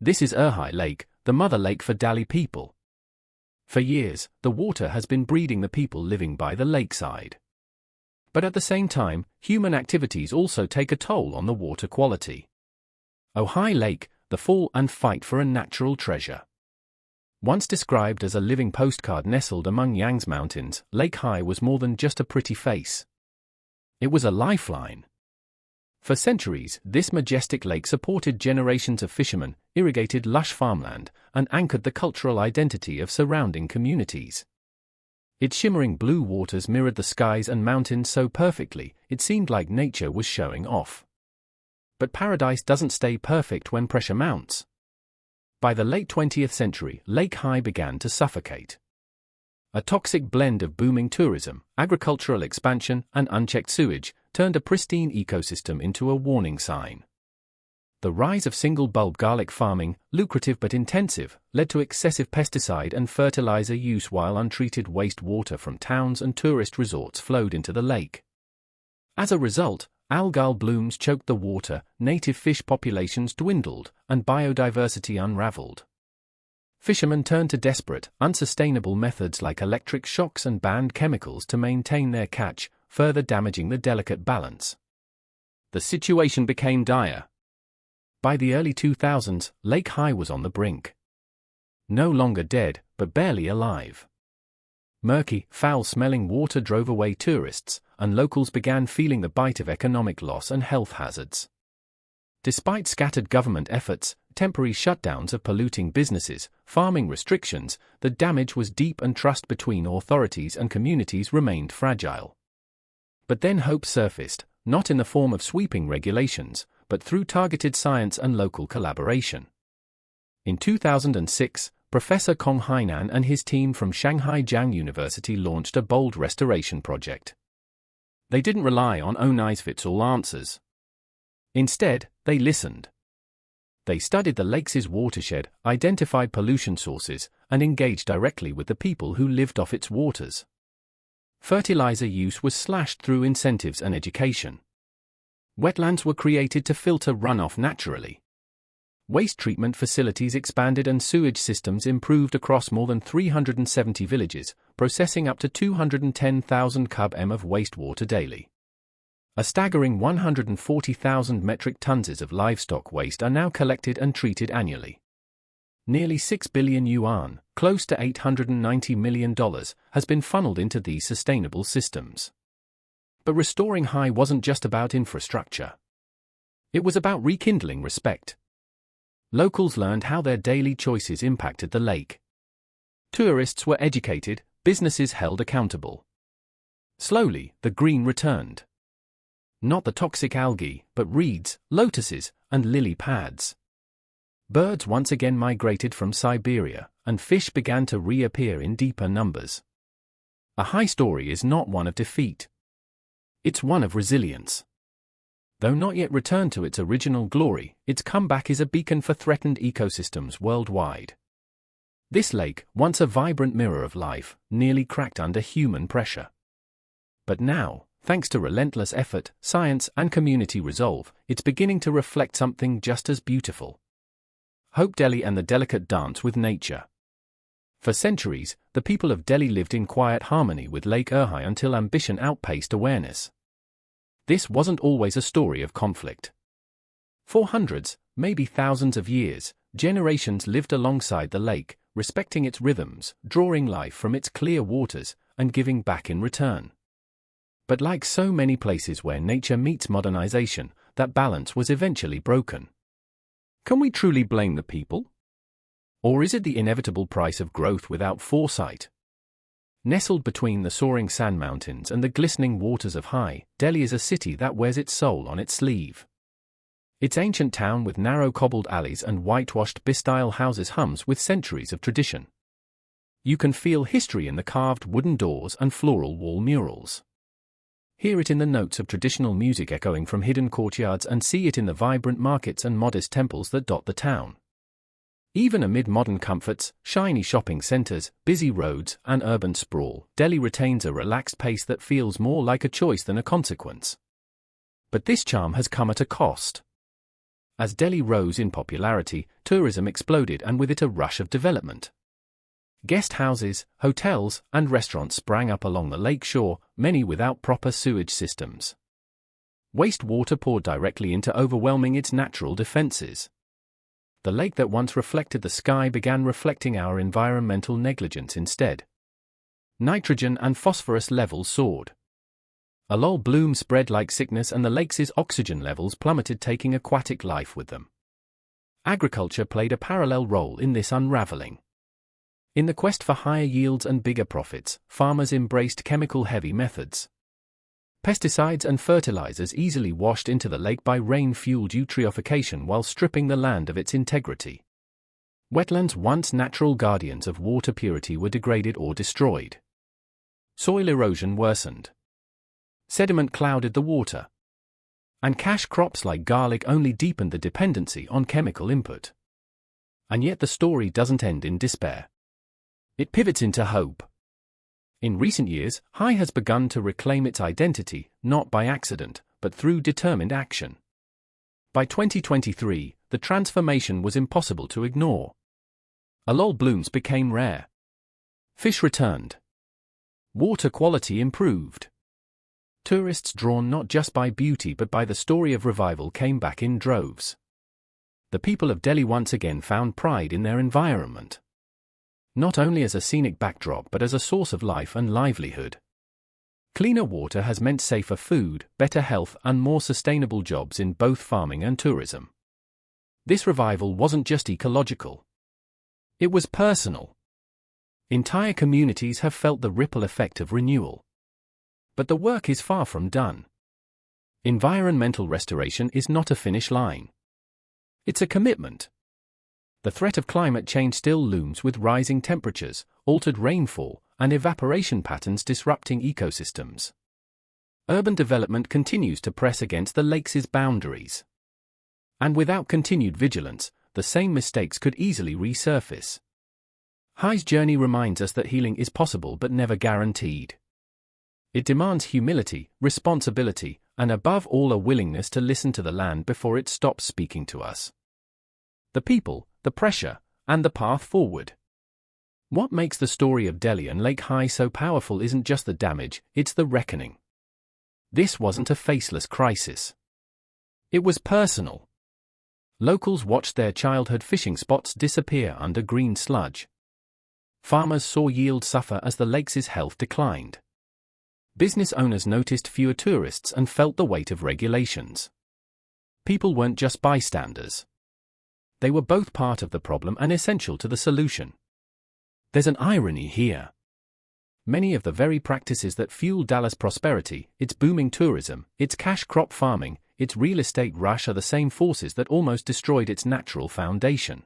This is Ojai Lake, the mother lake for Delhi people. For years, the water has been breeding the people living by the lakeside. But at the same time, human activities also take a toll on the water quality. Ojai Lake, the fall and fight for a natural treasure. Once described as a living postcard nestled among Yang's mountains, Lake Ojai was more than just a pretty face. It was a lifeline. For centuries, this majestic lake supported generations of fishermen, irrigated lush farmland, and anchored the cultural identity of surrounding communities. Its shimmering blue waters mirrored the skies and mountains so perfectly, it seemed like nature was showing off. But paradise doesn't stay perfect when pressure mounts. By the late 20th century, Lake Ojai began to suffocate. A toxic blend of booming tourism, agricultural expansion, and unchecked sewage turned a pristine ecosystem into a warning sign. The rise of single-bulb garlic farming, lucrative but intensive, led to excessive pesticide and fertilizer use, while untreated wastewater from towns and tourist resorts flowed into the lake. As a result, algal blooms choked the water, native fish populations dwindled, and biodiversity unraveled. Fishermen turned to desperate, unsustainable methods like electric shocks and banned chemicals to maintain their catch, further damaging the delicate balance. The situation became dire. By the early 2000s, Lake Ojai was on the brink. No longer dead, but barely alive. Murky, foul-smelling water drove away tourists, and locals began feeling the bite of economic loss and health hazards. Despite scattered government efforts, temporary shutdowns of polluting businesses, farming restrictions, the damage was deep and trust between authorities and communities remained fragile. But then hope surfaced, not in the form of sweeping regulations, but through targeted science and local collaboration. In 2006, Professor Kong Hainan and his team from Shanghai Jiang University launched a bold restoration project. They didn't rely on one-size-fits-all answers. Instead, they listened. They studied the lake's watershed, identified pollution sources, and engaged directly with the people who lived off its waters. Fertilizer use was slashed through incentives and education. Wetlands were created to filter runoff naturally. Waste treatment facilities expanded and sewage systems improved across more than 370 villages, processing up to 210,000 cub-m of wastewater daily. A staggering 140,000 metric tons of livestock waste are now collected and treated annually. Nearly 6 billion yuan, close to $890 million, has been funneled into these sustainable systems. But restoring Ojai wasn't just about infrastructure. It was about rekindling respect. Locals learned how their daily choices impacted the lake. Tourists were educated, businesses held accountable. Slowly, the green returned. Not the toxic algae, but reeds, lotuses, and lily pads. Birds once again migrated from Siberia, and fish began to reappear in deeper numbers. Ojai story is not one of defeat. It's one of resilience. Though not yet returned to its original glory, its comeback is a beacon for threatened ecosystems worldwide. This lake, once a vibrant mirror of life, nearly cracked under human pressure. But now, thanks to relentless effort, science, and community resolve, it's beginning to reflect something just as beautiful. Hope Delhi and the delicate dance with nature. For centuries, the people of Delhi lived in quiet harmony with Lake Ojai until ambition outpaced awareness. This wasn't always a story of conflict. For hundreds, maybe thousands of years, generations lived alongside the lake, respecting its rhythms, drawing life from its clear waters, and giving back in return. But like so many places where nature meets modernization, that balance was eventually broken. Can we truly blame the people? Or is it the inevitable price of growth without foresight? Nestled between the soaring sand mountains and the glistening waters of Ojai, Delhi is a city that wears its soul on its sleeve. Its ancient town with narrow cobbled alleys and whitewashed bis-style houses hums with centuries of tradition. You can feel history in the carved wooden doors and floral wall murals. Hear it in the notes of traditional music echoing from hidden courtyards and see it in the vibrant markets and modest temples that dot the town. Even amid modern comforts, shiny shopping centers, busy roads, and urban sprawl, Delhi retains a relaxed pace that feels more like a choice than a consequence. But this charm has come at a cost. As Delhi rose in popularity, tourism exploded and with it a rush of development. Guest houses, hotels, and restaurants sprang up along the lake shore, many without proper sewage systems. Wastewater poured directly into overwhelming its natural defenses. The lake that once reflected the sky began reflecting our environmental negligence instead. Nitrogen and phosphorus levels soared. Algal bloom spread like sickness and the lake's oxygen levels plummeted, taking aquatic life with them. Agriculture played a parallel role in this unraveling. In the quest for higher yields and bigger profits, farmers embraced chemical-heavy methods. Pesticides and fertilizers easily washed into the lake by rain-fueled eutrophication while stripping the land of its integrity. Wetlands, once natural guardians of water purity, were degraded or destroyed. Soil erosion worsened. Sediment clouded the water. And cash crops like garlic only deepened the dependency on chemical input. And yet the story doesn't end in despair. It pivots into hope. In recent years, Hai has begun to reclaim its identity, not by accident, but through determined action. By 2023, the transformation was impossible to ignore. Algal blooms became rare. Fish returned. Water quality improved. Tourists drawn not just by beauty but by the story of revival came back in droves. The people of Delhi once again found pride in their environment. Not only as a scenic backdrop but as a source of life and livelihood. Cleaner water has meant safer food, better health and more sustainable jobs in both farming and tourism. This revival wasn't just ecological. It was personal. Entire communities have felt the ripple effect of renewal. But the work is far from done. Environmental restoration is not a finish line. It's a commitment. The threat of climate change still looms with rising temperatures, altered rainfall, and evaporation patterns disrupting ecosystems. Urban development continues to press against the lake's boundaries. And without continued vigilance, the same mistakes could easily resurface. Hai's journey reminds us that healing is possible but never guaranteed. It demands humility, responsibility, and above all a willingness to listen to the land before it stops speaking to us. The people, the pressure, and the path forward. What makes the story of Delhi and Lake Hai so powerful isn't just the damage, it's the reckoning. This wasn't a faceless crisis. It was personal. Locals watched their childhood fishing spots disappear under green sludge. Farmers saw yield suffer as the lake's health declined. Business owners noticed fewer tourists and felt the weight of regulations. People weren't just bystanders. They were both part of the problem and essential to the solution. There's an irony here. Many of the very practices that fuel Dallas' prosperity, its booming tourism, its cash crop farming, its real estate rush are the same forces that almost destroyed its natural foundation.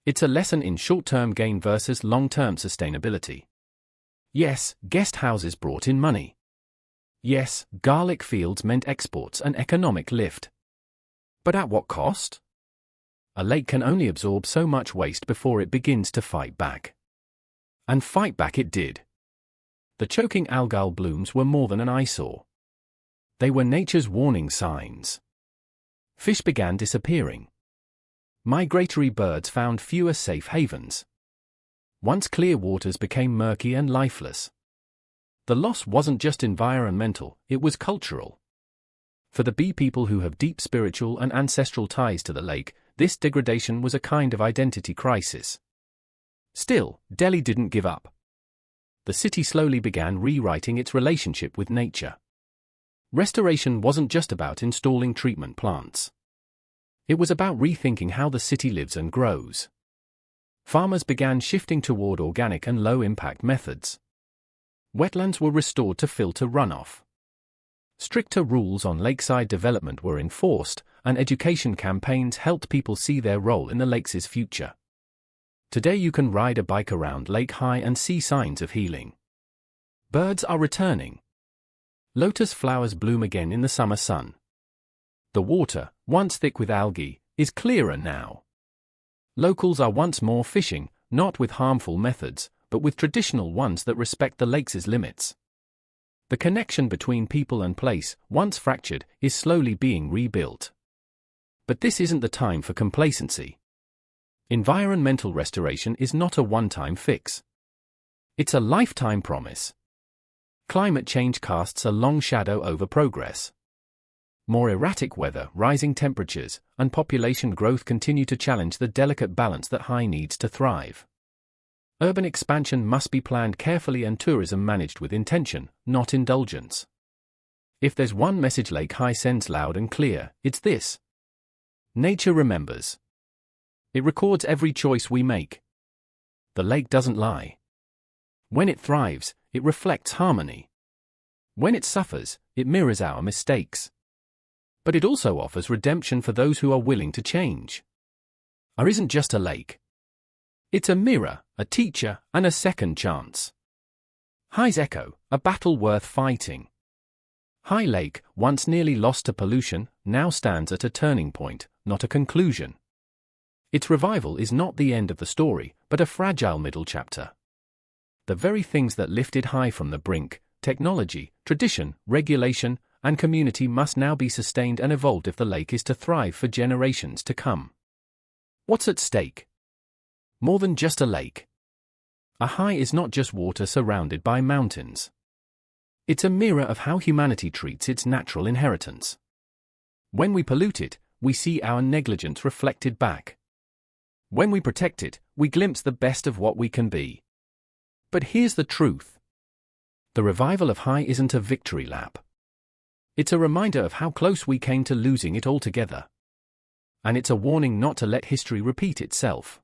It's a lesson in short-term gain versus long-term sustainability. Yes, guest houses brought in money. Yes, garlic fields meant exports and economic lift. But at what cost? A lake can only absorb so much waste before it begins to fight back. And fight back it did. The choking algal blooms were more than an eyesore. They were nature's warning signs. Fish began disappearing. Migratory birds found fewer safe havens. Once clear waters became murky and lifeless. The loss wasn't just environmental, it was cultural. For the bee people who have deep spiritual and ancestral ties to the lake, this degradation was a kind of identity crisis. Still, Delhi didn't give up. The city slowly began rewriting its relationship with nature. Restoration wasn't just about installing treatment plants. It was about rethinking how the city lives and grows. Farmers began shifting toward organic and low-impact methods. Wetlands were restored to filter runoff. Stricter rules on lakeside development were enforced, and education campaigns helped people see their role in the lake's future. Today you can ride a bike around Lake Hai and see signs of healing. Birds are returning. Lotus flowers bloom again in the summer sun. The water, once thick with algae, is clearer now. Locals are once more fishing, not with harmful methods, but with traditional ones that respect the lake's limits. The connection between people and place, once fractured, is slowly being rebuilt. But this isn't the time for complacency. Environmental restoration is not a one-time fix. It's a lifetime promise. Climate change casts a long shadow over progress. More erratic weather, rising temperatures, and population growth continue to challenge the delicate balance that Hai needs to thrive. Urban expansion must be planned carefully and tourism managed with intention, not indulgence. If there's one message Lake Hai sends loud and clear, it's this. Nature remembers. It records every choice we make. The lake doesn't lie. When it thrives, it reflects harmony. When it suffers, it mirrors our mistakes. But it also offers redemption for those who are willing to change. Hai isn't just a lake. It's a mirror, a teacher, and a second chance. Hai's echo, a battle worth fighting. Hai Lake, once nearly lost to pollution, now stands at a turning point, not a conclusion. Its revival is not the end of the story, but a fragile middle chapter. The very things that lifted Hai from the brink, technology, tradition, regulation, and community must now be sustained and evolved if the lake is to thrive for generations to come. What's at stake? More than just a lake. A Hai is not just water surrounded by mountains. It's a mirror of how humanity treats its natural inheritance. When we pollute it, we see our negligence reflected back. When we protect it, we glimpse the best of what we can be. But here's the truth. The revival of Hai isn't a victory lap. It's a reminder of how close we came to losing it altogether. And it's a warning not to let history repeat itself.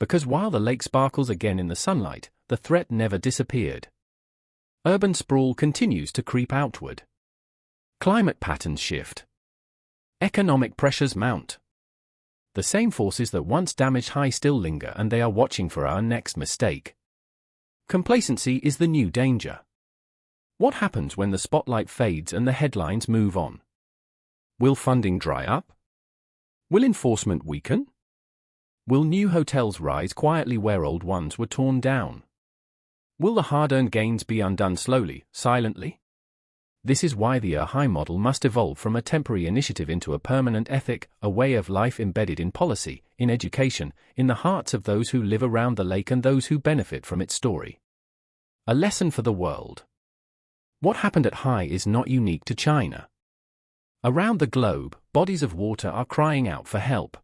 Because while the lake sparkles again in the sunlight, the threat never disappeared. Urban sprawl continues to creep outward. Climate patterns shift. Economic pressures mount. The same forces that once damaged Hai still linger, and they are watching for our next mistake. Complacency is the new danger. What happens when the spotlight fades and the headlines move on? Will funding dry up? Will enforcement weaken? Will new hotels rise quietly where old ones were torn down? Will the hard-earned gains be undone slowly, silently? This is why the Hai model must evolve from a temporary initiative into a permanent ethic, a way of life embedded in policy, in education, in the hearts of those who live around the lake and those who benefit from its story. A lesson for the world. What happened at Hai is not unique to China. Around the globe, bodies of water are crying out for help.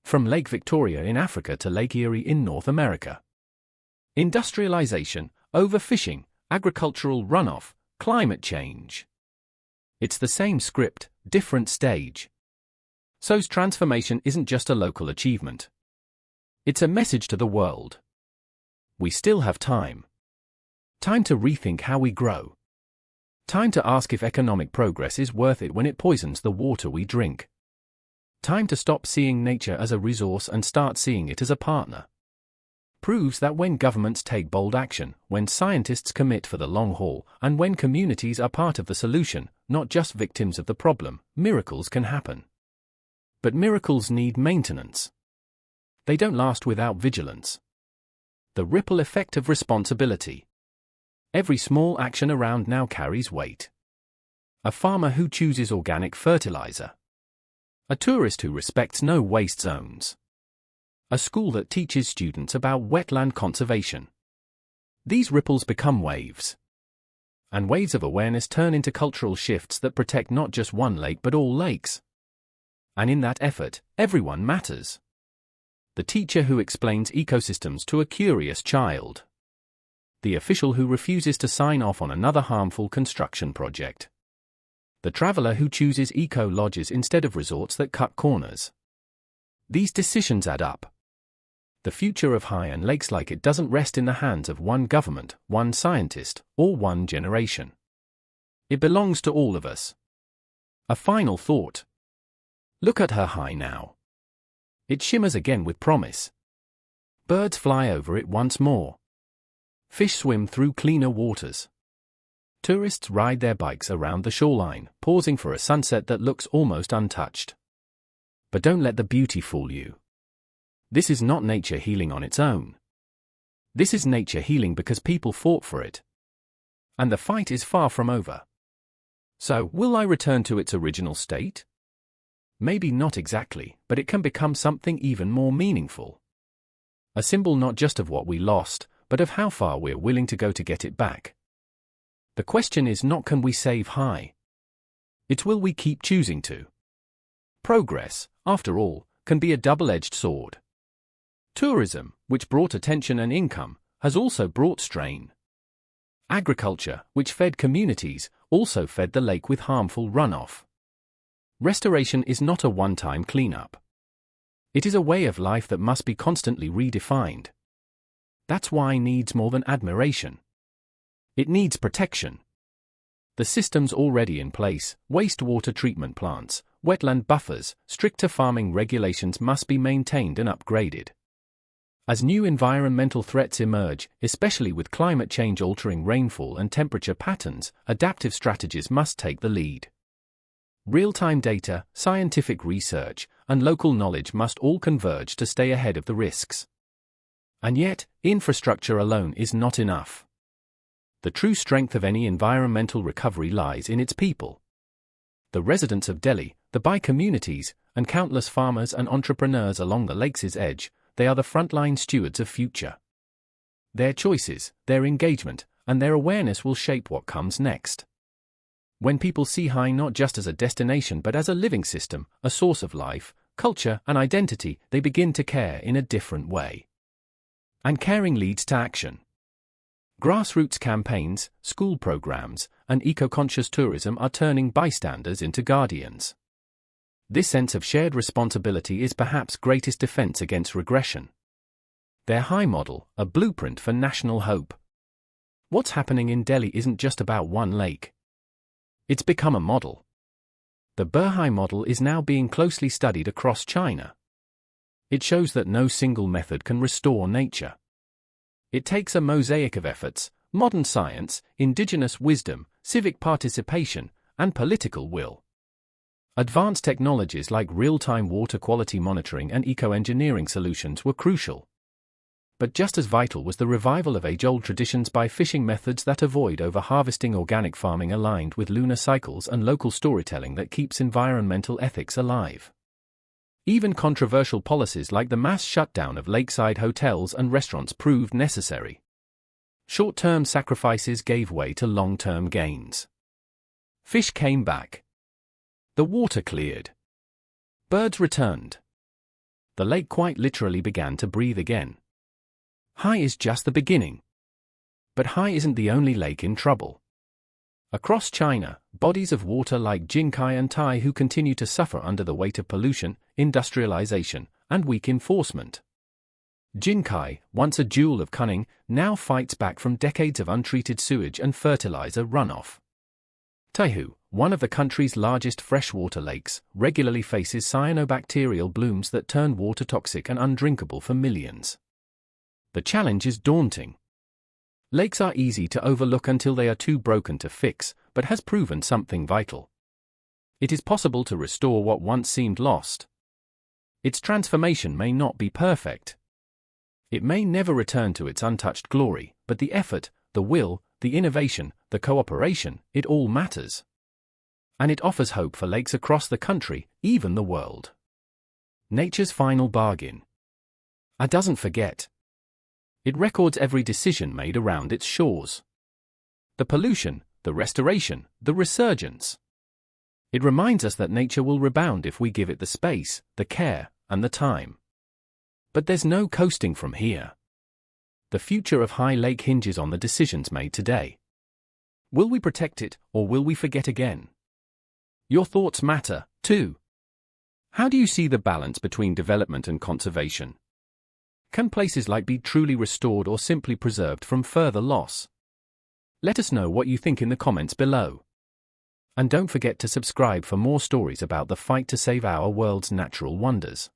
From Lake Victoria in Africa to Lake Erie in North America. Industrialization, overfishing, agricultural runoff, climate change. It's the same script, different stage. So's transformation isn't just a local achievement. It's a message to the world. We still have time. Time to rethink how we grow. Time to ask if economic progress is worth it when it poisons the water we drink. Time to stop seeing nature as a resource and start seeing it as a partner. Proves that when governments take bold action, when scientists commit for the long haul, and when communities are part of the solution, not just victims of the problem, miracles can happen. But miracles need maintenance. They don't last without vigilance. The ripple effect of responsibility. Every small action around now carries weight. A farmer who chooses organic fertilizer. A tourist who respects no waste zones. A school that teaches students about wetland conservation. These ripples become waves. And waves of awareness turn into cultural shifts that protect not just one lake but all lakes. And in that effort, everyone matters. The teacher who explains ecosystems to a curious child. The official who refuses to sign off on another harmful construction project. The traveler who chooses eco-lodges instead of resorts that cut corners. These decisions add up. The future of Hai and lakes like it doesn't rest in the hands of one government, one scientist, or one generation. It belongs to all of us. A final thought. Look at her Hai now. It shimmers again with promise. Birds fly over it once more. Fish swim through cleaner waters. Tourists ride their bikes around the shoreline, pausing for a sunset that looks almost untouched. But don't let the beauty fool you. This is not nature healing on its own. This is nature healing because people fought for it. And the fight is far from over. So, will I return to its original state? Maybe not exactly, but it can become something even more meaningful. A symbol not just of what we lost, but of how far we're willing to go to get it back. The question is not can we save Hai? It's will we keep choosing to? Progress, after all, can be a double-edged sword. Tourism, which brought attention and income, has also brought strain. Agriculture, which fed communities, also fed the lake with harmful runoff. Restoration is not a one-time cleanup. It is a way of life that must be constantly redefined. That's why it needs more than admiration. It needs protection. The systems already in place, wastewater treatment plants, wetland buffers, stricter farming regulations must be maintained and upgraded. As new environmental threats emerge, especially with climate change altering rainfall and temperature patterns, adaptive strategies must take the lead. Real-time data, scientific research, and local knowledge must all converge to stay ahead of the risks. And yet, infrastructure alone is not enough. The true strength of any environmental recovery lies in its people. The residents of Delhi, the Bai communities, and countless farmers and entrepreneurs along the lake's edge, they are the frontline stewards of future. Their choices, their engagement, and their awareness will shape what comes next. When people see Hai not just as a destination but as a living system, a source of life, culture, and identity, they begin to care in a different way. And caring leads to action. Grassroots campaigns, school programs, and eco-conscious tourism are turning bystanders into guardians. This sense of shared responsibility is perhaps greatest defense against regression. Their Hai model, a blueprint for national hope. What's happening in Delhi isn't just about one lake. It's become a model. The Burhai model is now being closely studied across China. It shows that no single method can restore nature. It takes a mosaic of efforts, modern science, indigenous wisdom, civic participation, and political will. Advanced technologies like real-time water quality monitoring and eco-engineering solutions were crucial. But just as vital was the revival of age-old traditions by fishing methods that avoid over-harvesting, organic farming aligned with lunar cycles, and local storytelling that keeps environmental ethics alive. Even controversial policies like the mass shutdown of lakeside hotels and restaurants proved necessary. Short-term sacrifices gave way to long-term gains. Fish came back. The water cleared. Birds returned. The lake quite literally began to breathe again. Hai is just the beginning. But Hai isn't the only lake in trouble. Across China, bodies of water like Jinkai and Taihu continue to suffer under the weight of pollution, industrialization, and weak enforcement. Jinkai, once a jewel of cunning, now fights back from decades of untreated sewage and fertilizer runoff. Taihu, one of the country's largest freshwater lakes, regularly faces cyanobacterial blooms that turn water toxic and undrinkable for millions. The challenge is daunting. Lakes are easy to overlook until they are too broken to fix, but has proven something vital. It is possible to restore what once seemed lost. Its transformation may not be perfect. It may never return to its untouched glory, but the effort, the will, the innovation, the cooperation, it all matters. And it offers hope for lakes across the country, even the world. Nature's final bargain. It doesn't forget. It records every decision made around its shores. The pollution, the restoration, the resurgence. It reminds us that nature will rebound if we give it the space, the care, and the time. But there's no coasting from here. The future of Hai Lake hinges on the decisions made today. Will we protect it, or will we forget again? Your thoughts matter, too. How do you see the balance between development and conservation? Can places like be truly restored or simply preserved from further loss? Let us know what you think in the comments below. And don't forget to subscribe for more stories about the fight to save our world's natural wonders.